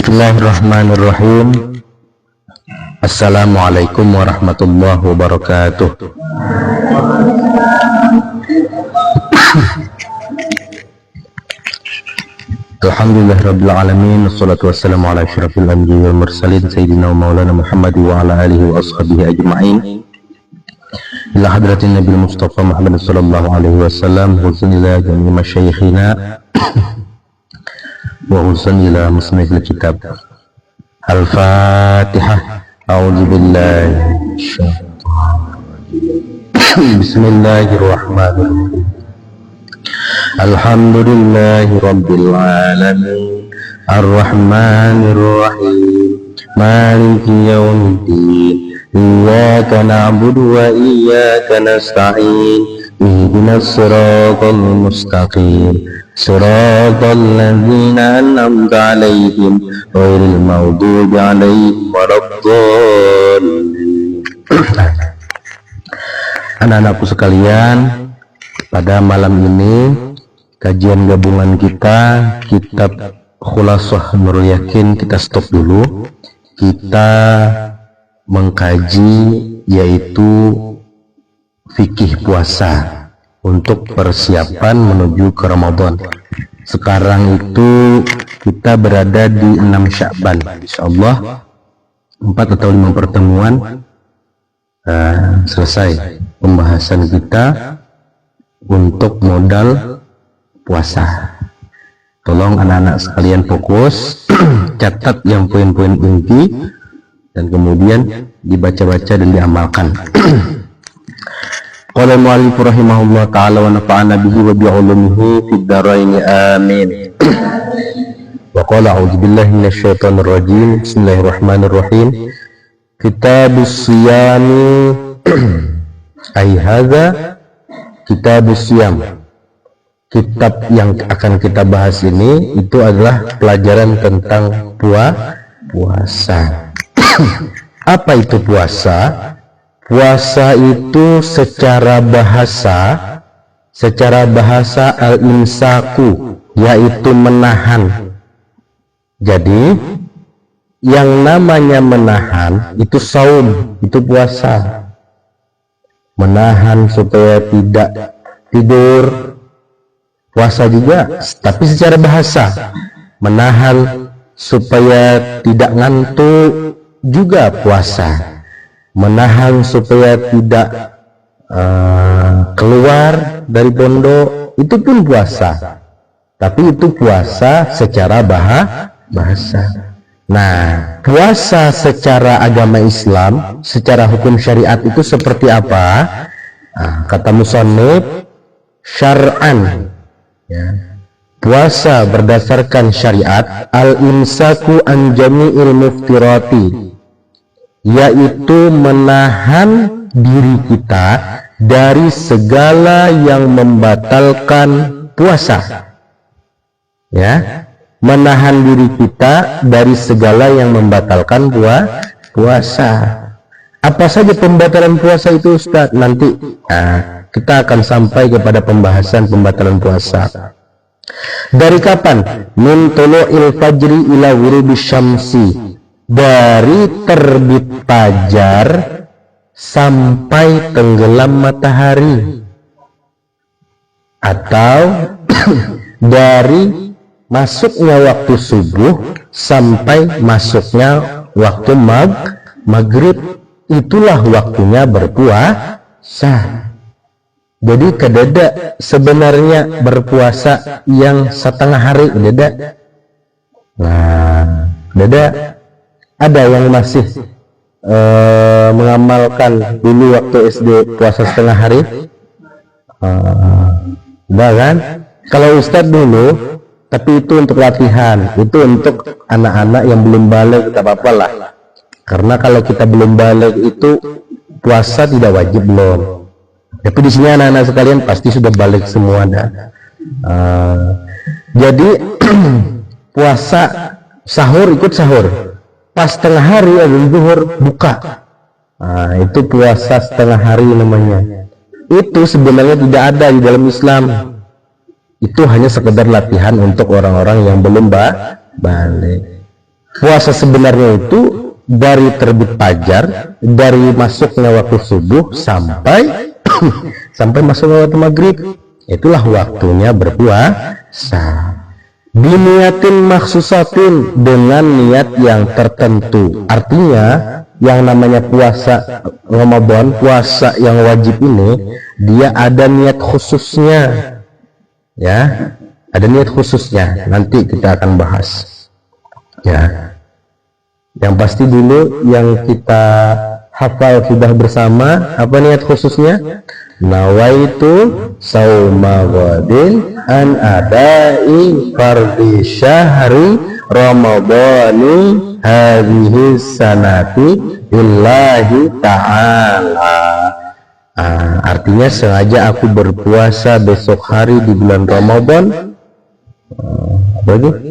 Bismillahirrahmanirrahim. Assalamualaikum warahmatullahi wabarakatuh. Alhamdulillah rabbil alamin, wassalatu wassalamu ala asyrafil anbiya'i wal mursalin sayyidina wa maulana Muhammad wa ala alihi wa ashabihi ajma'in. Ila hadratin Nabi Mustafa Muhammad sallallahu alaihi wasallam, husn ila jami' masyayikhina wa husn ila musnifil kitab. Al-Fatihah. A'udzu billahi Bismillahirrahmanirrahim. Alhamdulillahi rabbil alamin, ar-rahmanir rahim, maliki yaumiddin, iyyaka na'budu wa iyyaka nasta'in, ihdinas siratal mustaqim, siratal ladzina an'amta 'alaihim ghairil maghdubi 'alaihim waladdallin. Anak-anakku sekalian, pada malam ini kajian gabungan kita kitab Khulasah Nurul Yakin kita stop dulu. Kita mengkaji yaitu fikih puasa untuk persiapan menuju ke Ramadan. Sekarang itu kita berada di 6 Sya'ban. Insyaallah 4 atau 5 pertemuan selesai pembahasan kita untuk modal puasa. Tolong anak-anak sekalian fokus, catat yang poin-poin inti dan kemudian dibaca-baca dan diamalkan. Qala al-mu'allif rahimahullah ta'ala wa nafa'ana bihi wa bi'ulumihi fid dharain amin. Wa qala a'udzu billahi minasyaitonir rajim. Bismillahirrahmanirrahim. Kitabus siyami ay hadza kitabus siyam. Kitab yang akan kita bahas ini itu adalah pelajaran tentang puasa. Apa itu puasa? Puasa itu secara bahasa al-imsaku, yaitu menahan. Jadi yang namanya menahan itu saum, itu puasa. Menahan supaya tidak tidur, puasa juga. Tapi secara bahasa, menahan supaya tidak ngantuk juga puasa. Menahan supaya tidak keluar dari pondok, itu pun puasa. Tapi itu puasa secara bahasa. Nah, puasa secara agama Islam, secara hukum syariat itu seperti apa? Nah, kata musannif, syar'an, ya, puasa berdasarkan syariat, al-imsaku an jami'il muftirati, yaitu menahan diri kita dari segala yang membatalkan puasa. Ya, menahan diri kita dari segala yang membatalkan puasa. Apa saja pembatalan puasa itu, Ustaz? Nanti kita akan sampai kepada pembahasan pembatalan puasa. Dari kapan? Min tulu'il fajri ila ghurubis syamsi, dari terbit fajar sampai tenggelam matahari, atau dari masuknya waktu subuh sampai masuknya waktu maghrib, itulah waktunya berpuasa. Jadi kedada sebenarnya berpuasa yang setengah hari, kedada. Nah, kedada ada yang masih mengamalkan dulu waktu SD puasa setengah hari, enggak kan? Kalau Ustadz dulu, tapi itu untuk latihan, itu untuk anak-anak yang belum balik, tidak apa-apa lah. Karena kalau kita belum balik itu puasa tidak wajib belum. Tapi di sini anak-anak sekalian pasti sudah balik semua dah. Jadi puasa sahur, ikut sahur. Pas setengah hari ada zuhur buka. Itu puasa setengah hari namanya. Itu sebenarnya tidak ada di dalam Islam. Itu hanya sekedar latihan untuk orang-orang yang belum balik. Puasa sebenarnya itu dari terbit fajar, dari masuknya waktu subuh sampai sampai masuk waktu maghrib. Itulah waktunya berpuasa. Biniatin maksusatin, dengan niat yang tertentu. Artinya yang namanya puasa Ramadan, puasa yang wajib ini, dia ada niat khususnya, ya, ada niat khususnya. Nanti kita akan bahas, ya. Yang pasti dulu yang kita hafal sudah bersama, apa niat khususnya? Nawaitu sauma ghadin an adai fardhi syahri ramadhani hadhihi sanati lillahi ta'ala. Artinya sengaja aku berpuasa besok hari di bulan Ramadan.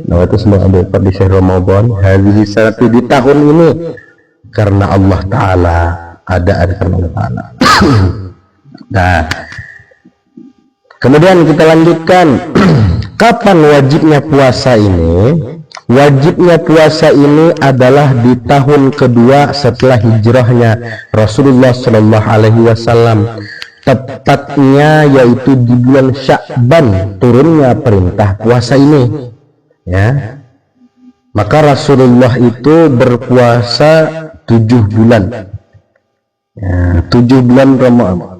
Nawaitu sauma adai fardhi syahri ramadhani hadhihi sanati, di tahun ini, karena Allah Ta'ala, ada karena Allah Ta'ala. Nah, kemudian kita lanjutkan. Kapan wajibnya puasa ini? Wajibnya puasa ini adalah di tahun kedua setelah hijrahnya Rasulullah Shallallahu Alaihi Wasallam. Tepatnya yaitu di bulan Sya'ban turunnya perintah puasa ini, ya. Maka Rasulullah itu berpuasa 7 bulan, ya, 7 bulan Ramadan.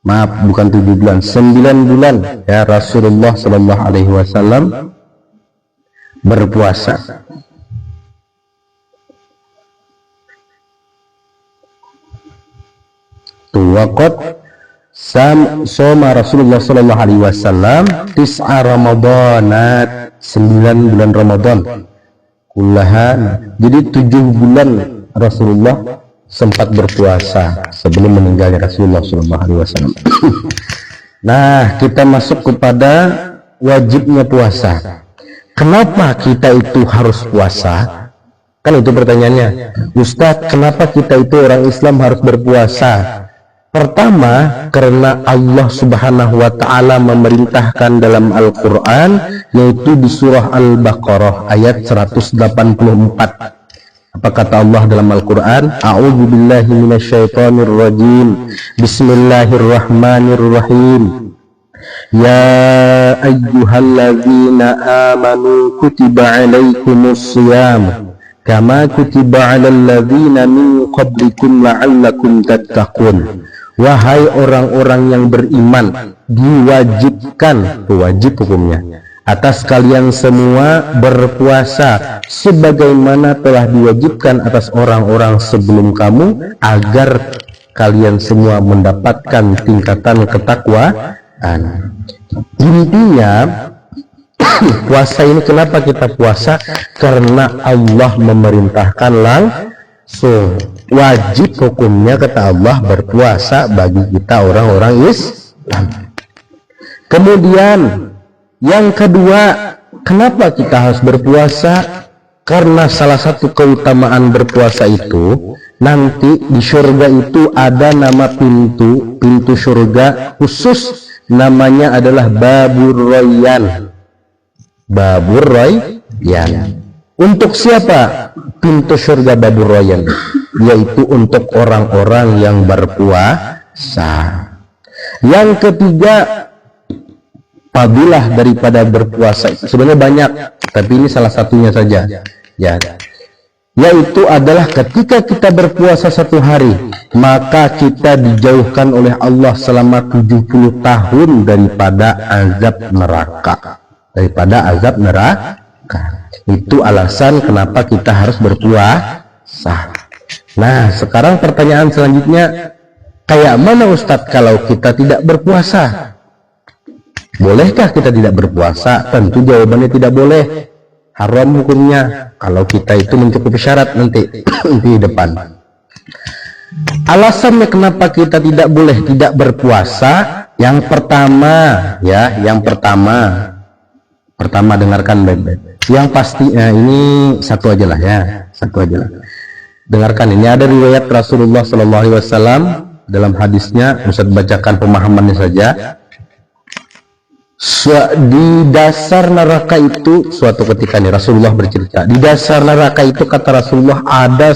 Maaf, bukan 7 bulan, 9 bulan, ya, Rasulullah Shallallahu Alaihi Wasallam berpuasa. Waqat soma Rasulullah Shallallahu Alaihi Wasallam tis'a Ramadanat, 9 bulan Ramadan kullahan. Jadi 7 bulan Rasulullah sempat berpuasa sebelum meninggalnya Rasulullah SAW. Nah, kita masuk kepada wajibnya puasa. Kenapa kita itu harus puasa? Kan itu pertanyaannya. Ustadz, kenapa kita itu orang Islam harus berpuasa? Pertama, karena Allah Subhanahu wa Ta'ala memerintahkan dalam Al-Quran, yaitu di surah Al-Baqarah ayat 184. Apa kata Allah dalam Al-Quran? A'udzu billahi minasyaitonir rajim. Bismillahirrahmanirrahim. Ya ayyuhalladzina amanu kutiba alaikumus shiyam kama kutiba alal ladzina min qablikum la'allakum tattaqun. Wahai orang-orang yang beriman, diwajibkan, wajib hukumnya, atas kalian semua berpuasa sebagaimana telah diwajibkan atas orang-orang sebelum kamu, agar kalian semua mendapatkan tingkatan ketakwaan. Intinya puasa ini, kenapa kita puasa? Karena Allah memerintahkan langsung, wajib hukumnya kata Allah berpuasa bagi kita orang-orang Islam. Kemudian yang kedua, kenapa kita harus berpuasa? Karena salah satu keutamaan berpuasa itu, nanti di surga itu ada nama pintu surga khusus, namanya adalah Babur Rayyan. Babur Rayyan. Untuk siapa pintu surga Babur Rayyan? Yaitu untuk orang-orang yang berpuasa. Yang ketiga, fadilah daripada berpuasa itu sebenarnya banyak, tapi ini salah satunya saja, ya, yaitu adalah ketika kita berpuasa 1 hari, maka kita dijauhkan oleh Allah selama 70 tahun daripada azab neraka. Itu alasan kenapa kita harus berpuasa. Nah, sekarang pertanyaan selanjutnya, kayak mana Ustadz kalau kita tidak berpuasa? Bolehkah kita tidak berpuasa? Tentu jawabannya tidak boleh. Haram hukumnya kalau kita itu mencukupi syarat nanti di depan. Alasannya kenapa kita tidak boleh tidak berpuasa? Yang pertama, ya, yang pertama dengarkan baik-baik. Yang pastinya ini satu aja lah, ya, satu aja lah. Dengarkan, ini ada riwayat Rasulullah Shallallahu Alaihi Wasallam dalam hadisnya. Ustaz bacakan pemahamannya saja. Di dasar neraka itu suatu ketika nih Rasulullah bercerita, di dasar neraka itu kata Rasulullah ada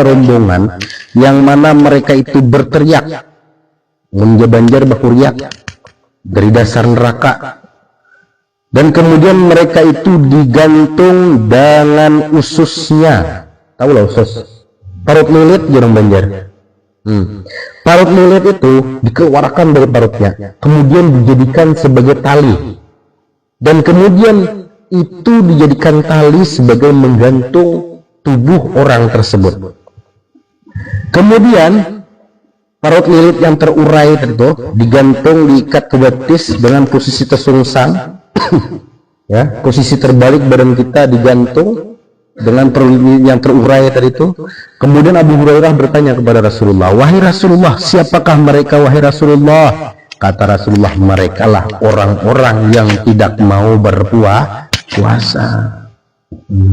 rombongan yang mana mereka itu berteriak menjabanjar bakuriak dari dasar neraka, dan kemudian mereka itu digantung dengan ususnya. Tahu lah usus, parut lilit jarang banjar. Parut lilit itu dikeluarkan dari parutnya, kemudian dijadikan sebagai tali, dan kemudian itu dijadikan tali sebagai menggantung tubuh orang tersebut. Kemudian parut lilit yang terurai itu digantung, diikat ke betis dengan posisi tersungsang, ya, posisi terbalik badan kita digantung dengan perut yang terurai tadi itu. Kemudian Abu Hurairah bertanya kepada Rasulullah, wahai Rasulullah, siapakah mereka wahai Rasulullah? Kata Rasulullah, mereka lah orang-orang yang tidak mau berpuasa.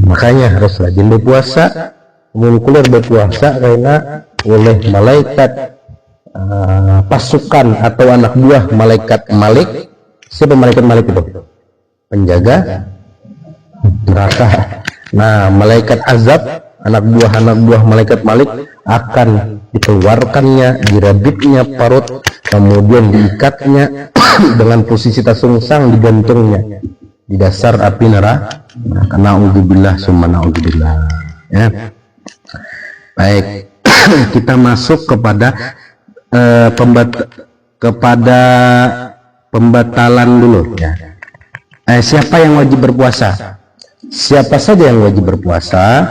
Makanya harus rajin berpuasa, mulai berpuasa, karena oleh malaikat pasukan atau anak buah malaikat Malik. Siapa malaikat Malik itu? Penjaga neraka. Nah, malaikat azab, anak buah malaikat Malik, akan dikeluarkannya, dirabitnya parut, kemudian diikatnya dengan posisi tasungsang, digantungnya di dasar api neraka. Na'udzubillah summa na'udzubillah. Ya. Baik, kita masuk kepada pembatalan dulu ya. Siapa yang wajib berpuasa? Siapa saja yang wajib berpuasa?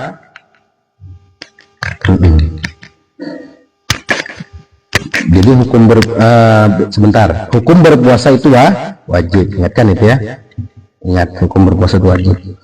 Jadi hukum hukum berpuasa itu wajib. Ingatkan itu ya. Ingat, hukum berpuasa itu wajib.